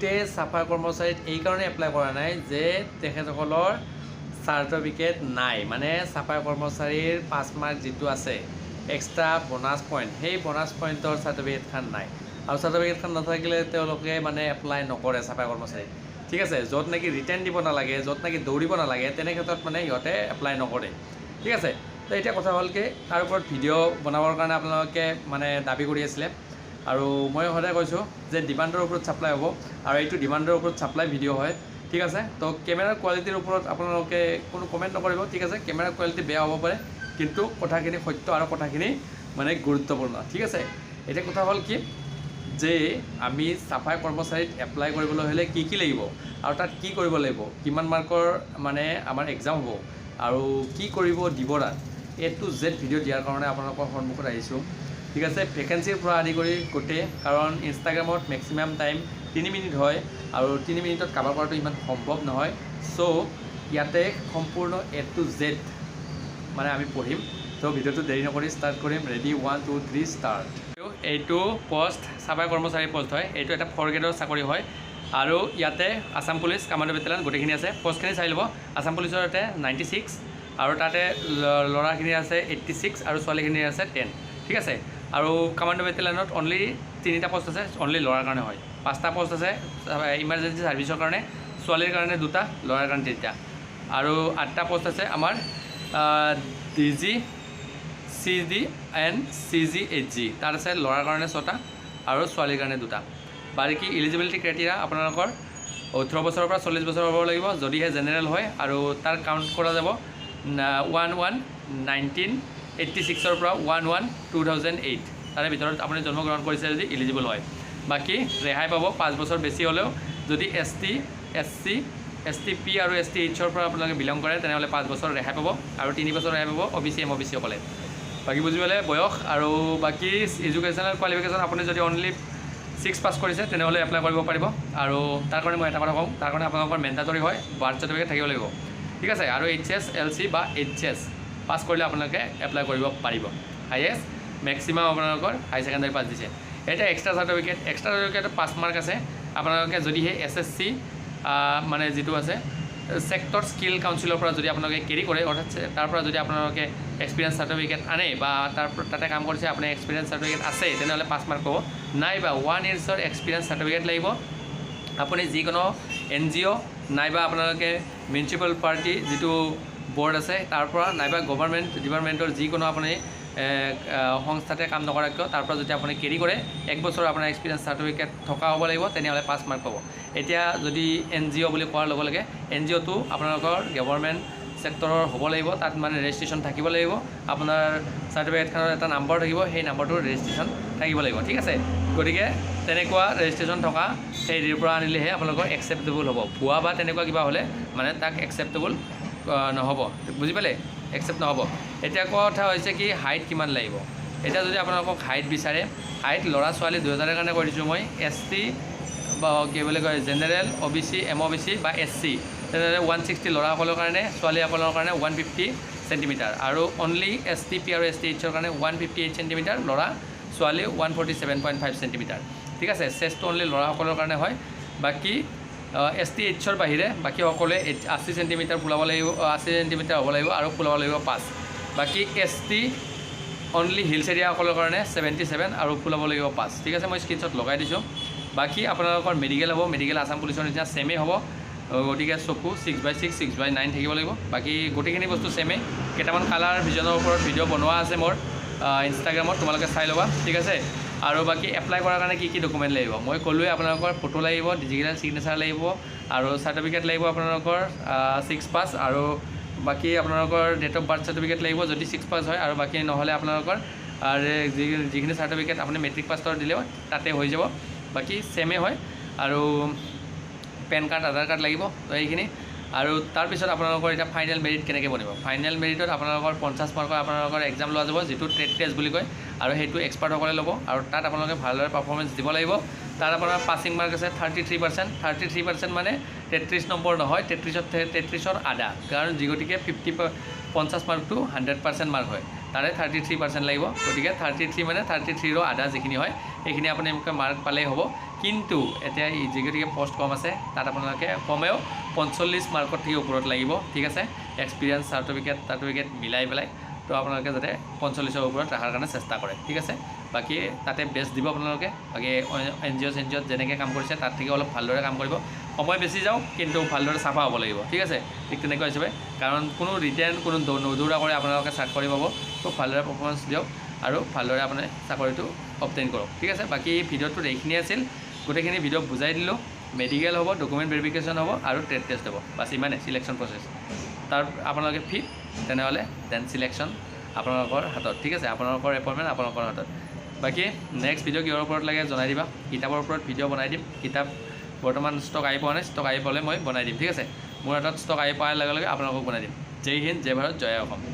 বহুতে চাফাই কৰ্মচাৰীত এই কাৰণে এপ্লাই কৰা নাই যে তেখেতসকলৰ চাৰ্টিফিকেট নাই, মানে চাফাই কৰ্মচাৰীৰ 5 মাৰ্ক যিটো আছে এক্সট্ৰা বোনাছ পইণ্ট, সেই বোনাছ পইণ্টৰ চাৰ্টিফিকেটখন নাই। আৰু চাৰ্টিফিকেটখন নাথাকিলে তেওঁলোকে মানে এপ্লাই নকৰে চাফাই কৰ্মচাৰী। ঠিক আছে, য'ত নেকি ৰিটাৰ্ণ দিব নালাগে, য'ত নেকি দৌৰিব নালাগে, তেনে ক্ষেত্ৰত মানে সিহঁতে এপ্লাই নকৰে। ঠিক আছে, তো এতিয়া কথা হ'ল কি, তাৰ ওপৰত ভিডিঅ' বনাবৰ কাৰণে আপোনালোকে মানে দাবী কৰি আছিলে, আৰু মই সদায় কৈছোঁ যে ডিমাণ্ডৰ ওপৰত ছাপ্লাই হ'ব, আৰু এইটো ডিমাণ্ডৰ ওপৰত ছাপ্লাই ভিডিঅ' হয়। ঠিক আছে, তো কেমেৰাৰ কোৱালিটিৰ ওপৰত আপোনালোকে কোনো কমেণ্ট নকৰিব। ঠিক আছে, কেমেৰাৰ কোৱালিটি বেয়া হ'ব পাৰে, কিন্তু কথাখিনি সত্য আৰু কথাখিনি মানে গুৰুত্বপূৰ্ণ। ঠিক আছে, এতিয়া কথা হ'ল কি যে আমি চাফাই কৰ্মচাৰীত এপ্লাই কৰিবলৈ হ'লে কি কি লাগিব, আৰু তাত কি কৰিব লাগিব, কিমান মাৰ্কৰ মানে আমাৰ এক্সাম হ'ব, আৰু কি কৰিব দিব তাত, A to Z ভিডিঅ' দিয়াৰ কাৰণে আপোনালোকৰ সন্মুখত আহিছোঁ। ঠিক আছে, ভেকেঞ্চিৰ পৰা আদি কৰি গোটেই, কাৰণ ইনষ্টাগ্ৰামত মেক্সিমাম টাইম 3 মিনিট হয়, আৰু 3 মিনিটত কাভাৰ কৰাটো ইমান সম্ভৱ নহয়। চ' ইয়াতে সম্পূৰ্ণ A to Z মানে আমি পঢ়িম। তো ভিডিঅ'টো দেৰি নকৰি ষ্টাৰ্ট কৰিম। Ready, 1 2 3 start. এইটো পোষ্ট চাফাই কৰ্মচাৰী পোষ্ট হয়, এইটো এটা 4 গ্ৰেডৰ চাকৰি হয়, আৰু ইয়াতে আছাম পুলিচ, কামাণ্ডো বেটেলিয়ন গোটেইখিনি আছে। পোষ্টখিনি চাই ল'ব। আছাম পুলিচৰ ইয়াতে 96, আৰু তাতে ল'ৰাখিনি আছে 86, আৰু ছোৱালীখিনিৰ আছে 10। ঠিক আছে, আৰু কামাণ্ডো বেটেলিয়নত অনলি 3টা পোষ্ট আছে, অনলি ল'ৰাৰ কাৰণে হয়। 5টা পোষ্ট আছে ইমাৰ্জেঞ্চি ছাৰ্ভিচৰ কাৰণে, ছোৱালীৰ কাৰণে 2টা, ল'ৰাৰ কাৰণে 3টা, আৰু 8টা পোষ্ট আছে আমাৰ DG, CG and CG HG, তাত আছে ল'ৰাৰ কাৰণে 6টা আৰু ছোৱালীৰ কাৰণে 2টা। বাকী ইলিজিবিলিটি ক্ৰাইটেৰিয়া আপোনালোকৰ 18 বছৰৰ পৰা 40 বছৰ হ'ব লাগিব, যদিহে জেনেৰেল হয়, আৰু তাৰ কাউণ্ট কৰা যাব 11/1986 পৰা 11/2008, তাৰে ভিতৰত আপুনি জন্মগ্ৰহণ কৰিছে যদি ইলিজিবল হয়। বাকী ৰেহাই পাব 5 বছৰ বেছি হ'লেও, যদি ST, SC, STP আৰু STHৰ পৰা আপোনালোকে বিলং কৰে তেনেহ'লে 5 বছৰ ৰেহাই পাব, আৰু 3 বছৰ ৰেহাই পাব OBC MOBC সকলে। বাকী বুজি পালে বয়স, আৰু বাকী এডুকেশ্যনেল কোৱালিফিকেশ্যন আপুনি যদি অনলি 6 পাছ কৰিছে তেনেহ'লে এপ্লাই কৰিব পাৰিব। আৰু তাৰ কাৰণে মই এটা কথা কওঁ, তাৰ কাৰণে আপোনালোকৰ মেণ্ডাটৰী হয়, বাৰ্থ চাৰ্টিফিকেট থাকিব লাগিব। ঠিক আছে, আৰু HS LC বা HS পাছ কৰিলে আপোনালোকে এপ্লাই কৰিব পাৰিব। হাইয়েষ্ট মেক্সিমাম আপোনালোকৰ হাই ছেকেণ্ডাৰী পাছ দিছে। এতিয়া এক্সট্ৰা চাৰ্টিফিকেট 5 মাৰ্ক আছে। আপোনালোকে যদিহে SSC মানে যিটো আছে ছেক্টৰ স্কিল কাউন্সিলৰ পৰা যদি আপোনালোকে কেৰি কৰে, অৰ্থাৎ তাৰ পৰা যদি আপোনালোকে এক্সপিৰিয়েঞ্চ চাৰ্টিফিকেট আনে, বা তাতে কাম কৰিছে আপুনি এক্সপিৰিয়েঞ্চ চাৰ্টিফিকেট আছে, তেনেহ'লে 5 মাৰ্ক পাব। নাইবা 1 ইয়েৰ্ছৰ এক্সপিৰিয়েঞ্চ চাৰ্টিফিকেট লাগিব। আপুনি যিকোনো NGO নাইবা আপোনালোকে মিউনিচিপেল পাৰ্টি যিটো বৰ্ড আছে তাৰ পৰা, নাইবা গভৰ্ণমেণ্ট ডিপাৰ্টমেণ্টৰ যিকোনো আপুনি সংস্থাতে কাম নকৰাক কিয় তাৰ পৰা যদি আপুনি কেৰি কৰে, 1 বছৰ আপোনাৰ এক্সপিৰিয়েঞ্চ চাৰ্টিফিকেট থকা হ'ব লাগিব, তেনেহ'লে 5 মাৰ্ক পাব। এতিয়া যদি NGO বুলি কোৱাৰ লগে লগে NGOটো আপোনালোকৰ গভৰ্ণমেণ্ট ছেক্টৰৰ হ'ব লাগিব, তাত মানে ৰেজিষ্ট্ৰেশ্যন থাকিব লাগিব, আপোনাৰ চাৰ্টিফিকেটখনৰ এটা নাম্বাৰ থাকিব, সেই নাম্বাৰটোৰ ৰেজিষ্ট্ৰেশ্যন থাকিব লাগিব। ঠিক আছে, গতিকে তেনেকুৱা ৰেজিষ্ট্ৰেশ্যন থকা হেৰিৰ পৰা আনিলেহে আপোনালোকৰ একচেপ্টেবল হ'ব। ভুৱা বা তেনেকুৱা কিবা হ'লে মানে তাক একচেপ্টেবল নহ'ব। বুজি পালে, একচেপ্ট নহ'ব। এতিয়া কথা হৈছে কি, হাইট কিমান লাগিব। এতিয়া যদি আপোনালোকক হাইট বিচাৰে, হাইট ল'ৰা ছোৱালী 2000ৰ কাৰণে কৰি দিছোঁ মই। ST বা কি বুলি কয় জেনেৰেল, OBC MOBC বা SC তেনেদৰে 160 ল'ৰাসকলৰ কাৰণে, ছোৱালীসকলৰ কাৰণে 150 চেণ্টিমিটাৰ, আৰু অনলি STP আৰু STHৰ কাৰণে 158 চেণ্টিমিটাৰ, ল'ৰা ছোৱালী 147.5 চেণ্টিমিটাৰ। ঠিক আছে, চেষ্টটো অনলি ল'ৰাসকলৰ কাৰণে হয়। বাকী STHৰ বাহিৰে বাকী সকলোৱে 80 চেণ্টিমিটাৰ ফুলাব লাগিব, 80 চেণ্টিমিটাৰ হ'ব লাগিব, আৰু ফুলাব লাগিব 5। বাকী ST অনলি হিলছ এৰিয়াসকলৰ কাৰণে 77 আৰু ফুলাব লাগিব 5। ঠিক আছে, মই স্ক্ৰীনশ্বট লগাই দিছোঁ। বাকী আপোনালোকৰ মেডিকেল হ'ব, মেডিকেল আছাম পুলিচৰ নিচিনা ছেমেই হ'ব, গতিকে চকু 6/6 6/9 থাকিব লাগিব। বাকী গোটেইখিনি বস্তু ছেমেই। কেইটামান কালাৰ ভিজনৰ ওপৰত ভিডিঅ' বনোৱা আছে মোৰ ইনষ্টাগ্ৰামত, তোমালোকে চাই ল'বা। ঠিক আছে, আৰু বাকী এপ্লাই কৰাৰ কাৰণে কি কি ডকুমেণ্ট লাগিব মই ক'লোৱে। আপোনালোকৰ ফটো লাগিব, ডিজিটেল ছিগনেচাৰ লাগিব, আৰু চাৰ্টিফিকেট লাগিব আপোনালোকৰ 6 পাছ, আৰু বাকী আপোনালোকৰ ডেট অফ বাৰ্থ চাৰ্টিফিকেট লাগিব যদি 6 পাছ হয়, আৰু বাকী নহ'লে আপোনালোকৰ যিখিনি চাৰ্টিফিকেট আপুনি মেট্ৰিক পাছৰ দিলেও তাতে হৈ যাব। বাকী ছেমেই হয়, আৰু পেন কাৰ্ড, আধাৰ কাৰ্ড লাগিব। তো এইখিনি, আৰু তাৰপিছত আপোনালোকৰ এতিয়া ফাইনেল মেৰিট কেনেকৈ বনিব। ফাইনেল মেৰিটত আপোনালোকৰ 50 মাৰ্কৰ আপোনালোকৰ এক্সাম লোৱা যাব, যিটো ট্ৰেড টেষ্ট বুলি কয়, আৰু সেইটো এক্সপাৰ্টসকলে ল'ব, আৰু তাত আপোনালোকে ভালদৰে পাৰফৰ্মেঞ্চ দিব লাগিব। তাত আপোনাৰ পাছিং মাৰ্ক আছে 33%। 33% মানে 33 নম্বৰ নহয়, 33ৰ আধা, কাৰণ যি গতিকে 50 মাৰ্কটো 100% মাৰ্ক হয়। তাৰে 33% লাগিব গতিকে 33 মানে 33ৰ আধা যিখিনি হয় সেইখিনি আপুনি মাৰ্ক পালেই হ'ব কিন্তু এতিয়া যিগতিকে পোষ্ট কম আছে তাত আপোনালোকে কমেও 45 মাৰ্কত থেকে ওপৰত লাগিব ঠিক আছে এক্সপিৰিয়েঞ্চ চাৰ্টিফিকেট মিলাই পেলাই তো আপোনালোকে যাতে 45ৰ ওপৰত ৰাখাৰ কাৰণে চেষ্টা কৰে ঠিক আছে বাকী তাতে বেষ্ট দিব আপোনালোকে বাকী এনজিঅ' যেনেকৈ কাম কৰিছে তাত থেকে অলপ ভালদৰে কাম কৰিব সময় বেছি যাওক কিন্তু ভালদৰে চাফা হ'ব লাগিব ঠিক আছে ঠিক তেনেকুৱা হিচাপে কাৰণ কোনো ৰিটাৰ্ণ কোনো নদৌৰা কৰি আপোনালোকে চাকৰি পাব খুব ভালদৰে পাৰফৰ্মেঞ্চ দিয়ক আৰু ভালদৰে আপুনি চাকৰিটো অবটেইন কৰক ঠিক আছে বাকী ভিডিঅ'টোত এইখিনি আছিল গোটেইখিনি ভিডিঅ' বুজাই দিলোঁ মেডিকেল হ'ব ডকুমেণ্ট ভেৰিফিকেশ্যন হ'ব আৰু ট্ৰেড টেষ্ট হ'ব বাছ ইমানে চিলেকশ্যন প্ৰচেছ তাৰ আপোনালোকে ফিট তেনেহ'লে দেন চিলেকশ্যন আপোনালোকৰ হাতত ঠিক আছে আপোনালোকৰ এপইণ্টমেণ্ট আপোনালোকৰ হাতত বাকী নেক্সট ভিডিঅ' কিহৰ ওপৰত লাগে জনাই দিবা কিতাপৰ ওপৰত ভিডিঅ' বনাই দিম কিতাপ বৰ্তমান ষ্টক আহি পোৱা নাই ষ্টক আহি পালে মই বনাই দিম ঠিক আছে মোৰ হাতত ষ্টক আহি পোৱাৰ লগে লগে আপোনালোকক বনাই দিম জয় হিন্দ জয় ভাৰত জয় অসম